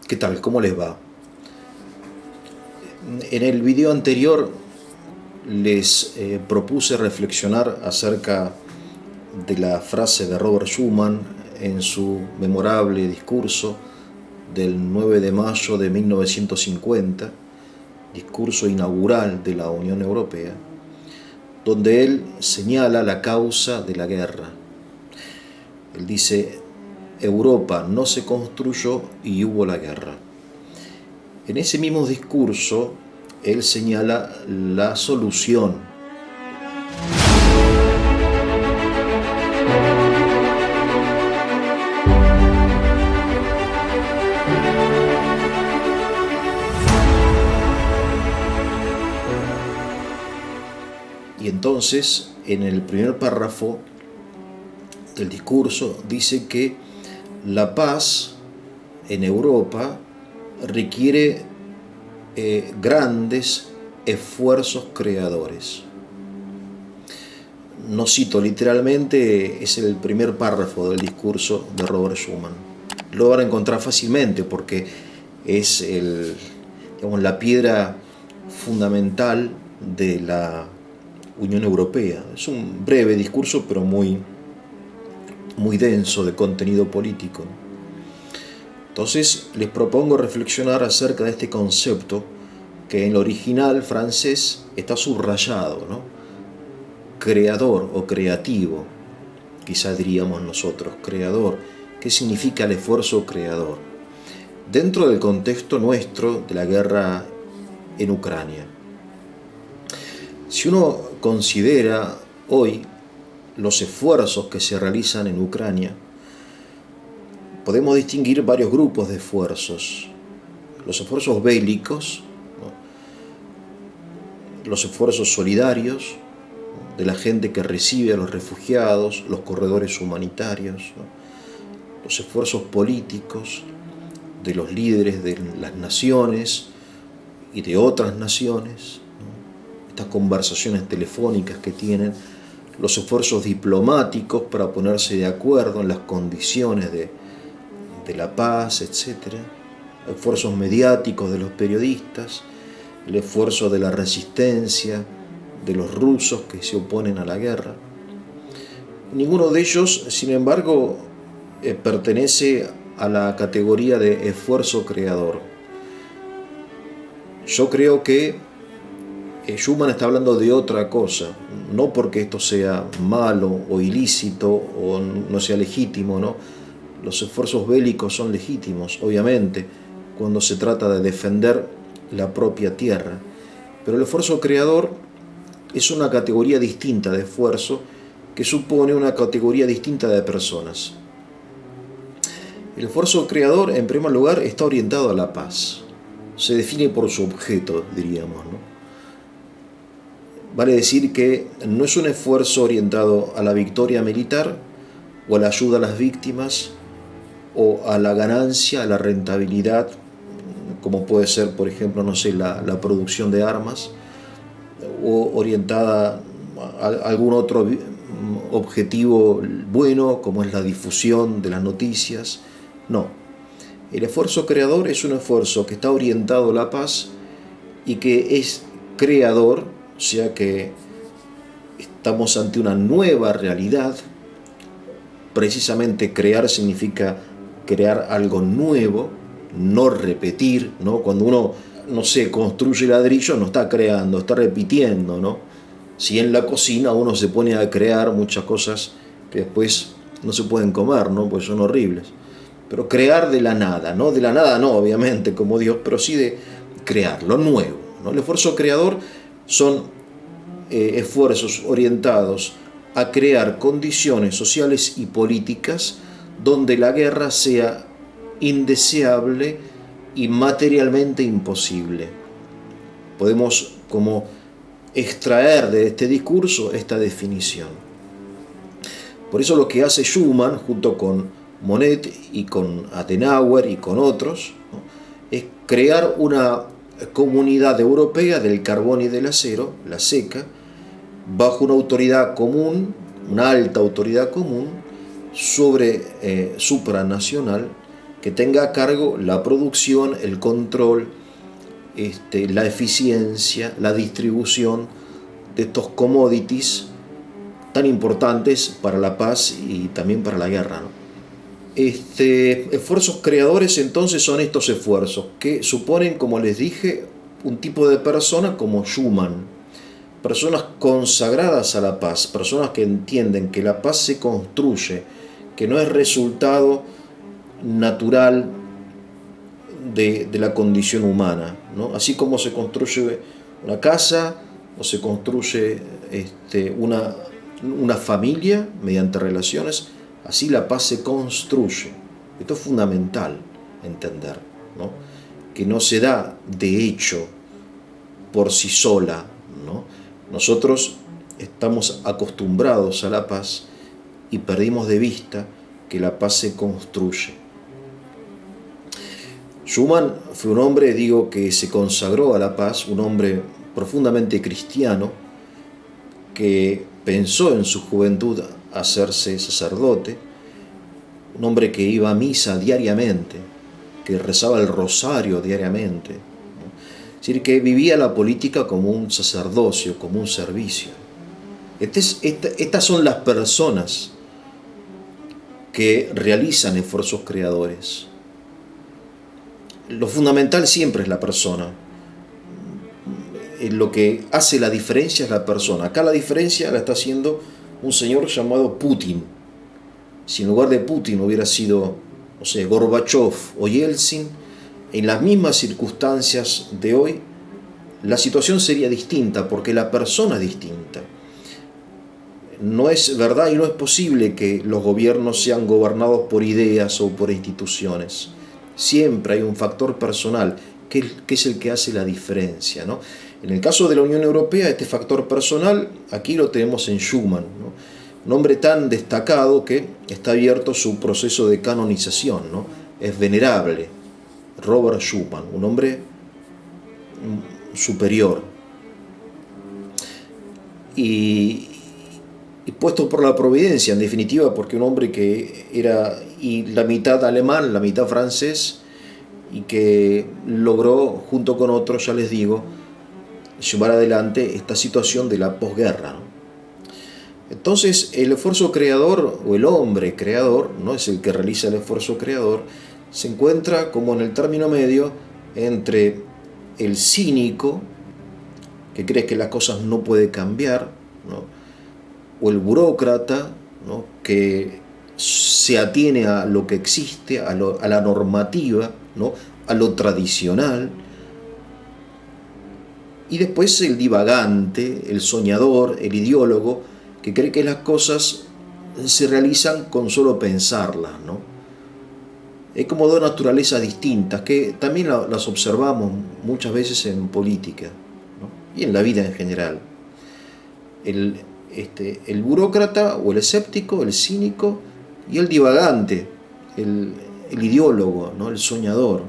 ¿Qué tal? ¿Cómo les va? En el video anterior les propuse reflexionar acerca de la frase de Robert Schuman en su memorable discurso del 9 de mayo de 1950, discurso inaugural de la Unión Europea, donde él señala la causa de la guerra. Él dice: Europa no se construyó y hubo la guerra. En ese mismo discurso, él señala la solución. Y entonces, en el primer párrafo del discurso, dice que la paz en Europa requiere grandes esfuerzos creadores. No cito literalmente, es el primer párrafo del discurso de Robert Schuman. Lo van a encontrar fácilmente porque es la piedra fundamental de la Unión Europea. Es un breve discurso, pero muy denso de contenido político. Entonces les propongo reflexionar acerca de este concepto que en el original francés está subrayado, ¿no? Creador o creativo, quizá diríamos nosotros, creador. ¿Qué significa el esfuerzo creador? Dentro del contexto nuestro de la guerra en Ucrania. Si uno considera hoy los esfuerzos que se realizan en Ucrania, podemos distinguir varios grupos de esfuerzos. Los esfuerzos bélicos, ¿no? Los esfuerzos solidarios, ¿no? De la gente que recibe a los refugiados, los corredores humanitarios, ¿no? Los esfuerzos políticos de los líderes de las naciones y de otras naciones, ¿no? Estas conversaciones telefónicas que tienen, los esfuerzos diplomáticos para ponerse de acuerdo en las condiciones de la paz, etc. Esfuerzos mediáticos de los periodistas, el esfuerzo de la resistencia de los rusos que se oponen a la guerra. Ninguno de ellos, sin embargo, pertenece a la categoría de esfuerzo creador. Yo creo que Schuman está hablando de otra cosa, no porque esto sea malo o ilícito o no sea legítimo, ¿no? Los esfuerzos bélicos son legítimos, obviamente, cuando se trata de defender la propia tierra. Pero el esfuerzo creador es una categoría distinta de esfuerzo que supone una categoría distinta de personas. El esfuerzo creador, en primer lugar, está orientado a la paz. Se define por su objeto, diríamos, ¿no? Vale decir que no es un esfuerzo orientado a la victoria militar o a la ayuda a las víctimas o a la ganancia, a la rentabilidad, como puede ser, por ejemplo, la producción de armas, o orientada a algún otro objetivo bueno, como es la difusión de las noticias. No. El esfuerzo creador es un esfuerzo que está orientado a la paz y que es creador, o sea que estamos ante una nueva realidad. Precisamente crear significa crear algo nuevo, no repetir, ¿no? Cuando uno, construye ladrillo, no está creando, está repitiendo, ¿no? Si en la cocina uno se pone a crear muchas cosas que después no se pueden comer, ¿no? Pues son horribles. Pero crear de la nada, ¿no? De la nada no, obviamente, como Dios, pero sí de crear lo nuevo, ¿no? El esfuerzo creador son esfuerzos orientados a crear condiciones sociales y políticas donde la guerra sea indeseable y materialmente imposible. Podemos como extraer de este discurso esta definición. Por eso lo que hace Schuman, junto con Monnet y con Adenauer y con otros, ¿no?, es crear una comunidad europea del carbón y del acero, la CECA, bajo una autoridad común, una alta autoridad común, supranacional, que tenga a cargo la producción, el control, la eficiencia, la distribución de estos commodities tan importantes para la paz y también para la guerra, ¿no? Esfuerzos creadores entonces son estos esfuerzos que suponen, como les dije, un tipo de persona como Schuman, personas consagradas a la paz, personas que entienden que la paz se construye, que no es resultado natural de la condición humana, ¿no? Así como se construye una casa o se construye una familia mediante relaciones, así la paz se construye. Esto es fundamental entender, ¿no? Que no se da de hecho por sí sola, ¿no? Nosotros estamos acostumbrados a la paz y perdimos de vista que la paz se construye. Schuman fue un hombre, que se consagró a la paz, un hombre profundamente cristiano, que pensó en su juventud hacerse sacerdote, un hombre que iba a misa diariamente, que rezaba el rosario diariamente, ¿no? Es decir, que vivía la política como un sacerdocio, como un servicio. Estas son las personas que realizan esfuerzos creadores. Lo fundamental siempre es la persona. Lo que hace la diferencia es la persona. Acá la diferencia la está haciendo un señor llamado Putin. Si en lugar de Putin hubiera sido, no sé, Gorbachev o Yeltsin, en las mismas circunstancias de hoy, la situación sería distinta, porque la persona es distinta. No es verdad y no es posible que los gobiernos sean gobernados por ideas o por instituciones. Siempre hay un factor personal que es el que hace la diferencia, ¿no? En el caso de la Unión Europea, este factor personal, aquí lo tenemos en Schuman, ¿no? Un hombre tan destacado que está abierto su proceso de canonización, ¿no? Es venerable. Robert Schuman, un hombre superior. Y puesto por la providencia, en definitiva, porque un hombre que era la mitad alemán, la mitad francés, y que logró, junto con otros, ya les digo, llevar adelante esta situación de la posguerra, ¿no? Entonces, el esfuerzo creador, o el hombre creador, no es el que realiza el esfuerzo creador, se encuentra como en el término medio entre el cínico, que cree que las cosas no pueden cambiar, ¿no? O el burócrata, ¿no? Que se atiene a lo que existe, a la normativa, ¿no? A lo tradicional. Y después el divagante, el soñador, el ideólogo, que cree que las cosas se realizan con solo pensarlas, ¿no? Es como dos naturalezas distintas, que también las observamos muchas veces en política, ¿no? Y en la vida en general. El burócrata o el escéptico, el cínico, y el divagante, el ideólogo, ¿no? El soñador.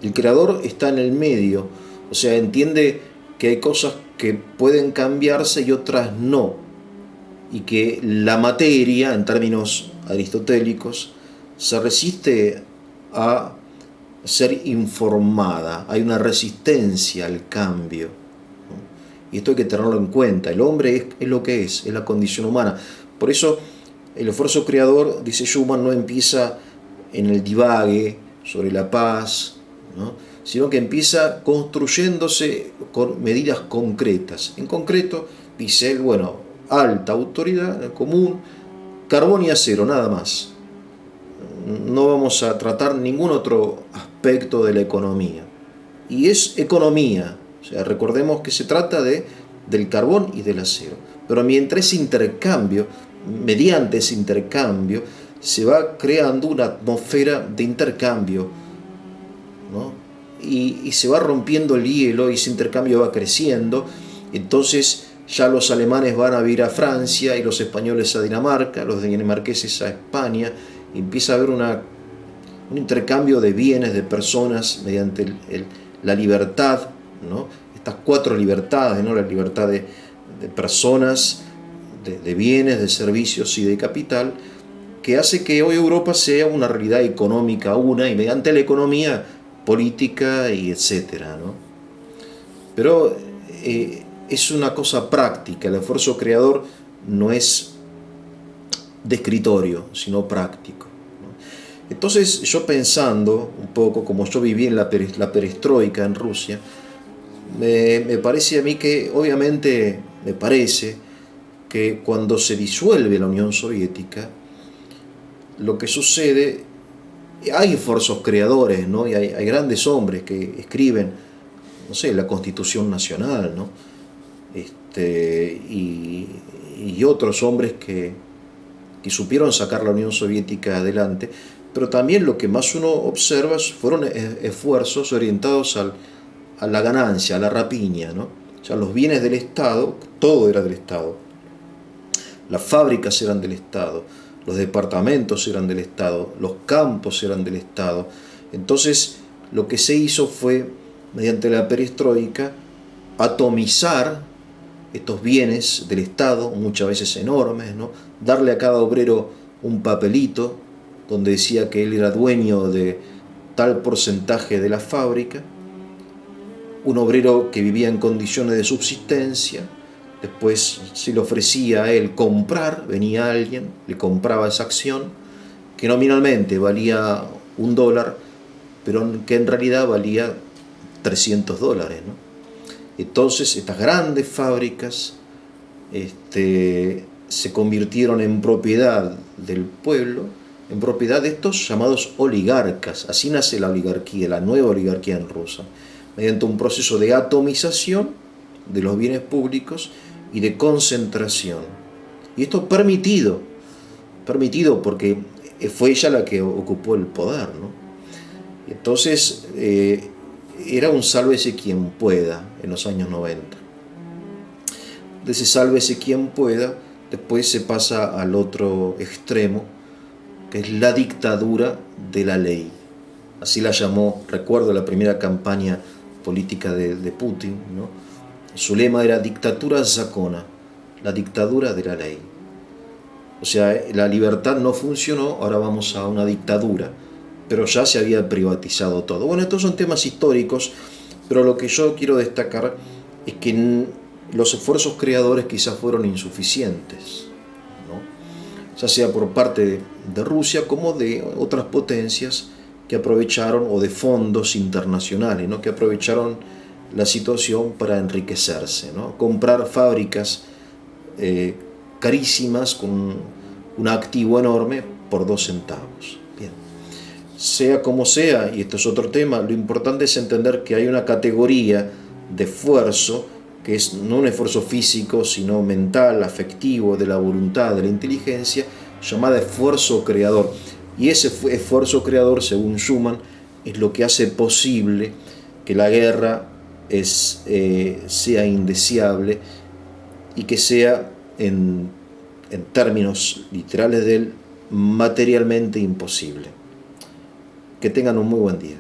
El creador está en el medio, o sea, entiende que hay cosas que pueden cambiarse y otras no, y que la materia, en términos aristotélicos, se resiste a ser informada, hay una resistencia al cambio, ¿no? Y esto hay que tenerlo en cuenta. El hombre es lo que es la condición humana. Por eso el esfuerzo creador, dice Schuman, no empieza en el divague sobre la paz, ¿no? Sino que empieza construyéndose con medidas concretas. En concreto, dice él, bueno, alta autoridad común, carbón y acero, nada más. No vamos a tratar ningún otro aspecto de la economía. Y es economía, o sea, recordemos que se trata del carbón y del acero. Pero mientras ese intercambio, mediante ese intercambio, se va creando una atmósfera de intercambio, ¿no? Y se va rompiendo el hielo y ese intercambio va creciendo. Entonces ya los alemanes van a vivir a Francia y los españoles a Dinamarca, los dinamarqueses a España, y empieza a haber un intercambio de bienes, de personas, mediante la libertad, ¿no? Estas cuatro libertades, ¿no? La libertad de personas, de bienes, de servicios y de capital, que hace que hoy Europa sea una realidad económica una, y mediante la economía política y etcétera, ¿no? Pero es una cosa práctica. El esfuerzo creador no es de escritorio, sino práctico, ¿no? Entonces, yo pensando un poco, como yo viví en la perestroika en Rusia, me parece a mí que, obviamente, me parece que cuando se disuelve la Unión Soviética, lo que sucede, hay esfuerzos creadores, ¿no? Y hay grandes hombres que escriben, no sé, la Constitución Nacional, ¿no? Y otros hombres que supieron sacar la Unión Soviética adelante, pero también lo que más uno observa fueron esfuerzos orientados a la ganancia, a la rapiña, ¿no? O sea, los bienes del Estado, todo era del Estado. Las fábricas eran del Estado, los departamentos eran del Estado, los campos eran del Estado. Entonces, lo que se hizo fue, mediante la perestroika, atomizar estos bienes del Estado, muchas veces enormes, ¿no? Darle a cada obrero un papelito donde decía que él era dueño de tal porcentaje de la fábrica, un obrero que vivía en condiciones de subsistencia. Después se le ofrecía a él comprar, venía alguien, le compraba esa acción, que nominalmente valía $1, pero que en realidad valía $300, ¿no? Entonces estas grandes fábricas se convirtieron en propiedad del pueblo, en propiedad de estos llamados oligarcas. Así nace la oligarquía, la nueva oligarquía en Rusia, mediante un proceso de atomización de los bienes públicos y de concentración. Y esto permitido porque fue ella la que ocupó el poder, ¿no? Entonces era un sálvese quien pueda en los años 90. De ese sálvese quien pueda, después se pasa al otro extremo, que es la dictadura de la ley. Así la llamó, recuerdo la primera campaña política de Putin, ¿no? Su lema era dictatura zakona, la dictadura de la ley. O sea, la libertad no funcionó, ahora vamos a una dictadura, pero ya se había privatizado todo. Bueno, estos son temas históricos, pero lo que yo quiero destacar es que los esfuerzos creadores quizás fueron insuficientes, ¿no? Ya sea por parte de Rusia como de otras potencias que aprovecharon, o de fondos internacionales, ¿no? Que aprovecharon la situación para enriquecerse, ¿no? Comprar fábricas carísimas con un activo enorme por 2 centavos. Bien. Sea como sea, y esto es otro tema, lo importante es entender que hay una categoría de esfuerzo que es no un esfuerzo físico, sino mental, afectivo, de la voluntad, de la inteligencia, llamada esfuerzo creador. Y ese esfuerzo creador, según Schuman, es lo que hace posible que la guerra sea indeseable y que sea, en términos literales de él, materialmente imposible. Que tengan un muy buen día.